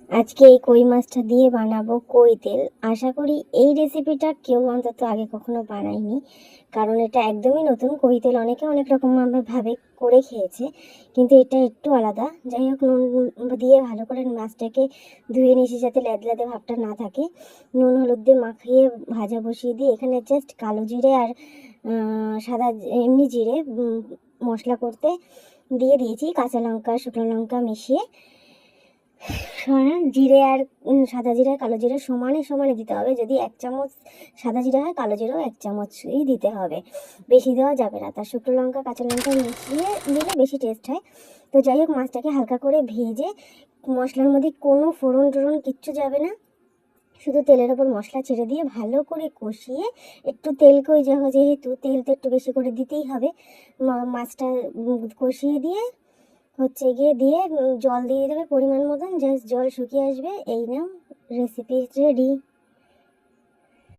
আজকে এই কই মাছটা দিয়ে বানাবো কই তেল। আশা করি এই রেসিপিটা কেউ অন্তত আগে কখনো বানায়নি, কারণ এটা একদমই নতুন। কই তেল অনেকে অনেক রকম ভাবে করে খেয়েছে, কিন্তু এটা একটু আলাদা। যাই হোক, নুন দিয়ে ভালো করে মাছটাকে ধুয়ে নিয়েছি যাতে লেদলেদে ভাবটা না থাকে। নুন হলুদ দিয়ে মাখিয়ে ভাজা বসিয়ে দিয়ে এখানে জাস্ট কালো জিরে আর সাদা এমনি জিরে মশলা করতে দিয়ে দিয়েছি। কাঁচা লঙ্কা শুকনো লঙ্কা মিশিয়ে জিরে আর সাদা জিরে আর কালো জিরে সমানে সমানে দিতে হবে। যদি 1 চামচ সাদা জিরে হয়, কালো জিরেও 1 চামচই দিতে হবে, বেশি দেওয়া যাবে না। তার শুকনো লঙ্কা কাঁচা লঙ্কা মিশিয়ে দিলে বেশি টেস্ট হয়। তো যাই হোক, মাছটাকে হালকা করে ভেজে মশলার মধ্যে কোনো ফোড়ন টোড়ন কিচ্ছু যাবে না, শুধু তেলের ওপর মশলা ছেড়ে দিয়ে ভালো করে কষিয়ে একটু তেল কই যেহেতু তেল তো একটু বেশি করে দিতেই হবে, মাছটা কষিয়ে দিয়ে দিয়ে জল দিয়ে দেবে পরিমাণ মতন। জাস্ট জল শুকিয়ে আসবে, এই নাও রেসিপি রেডি।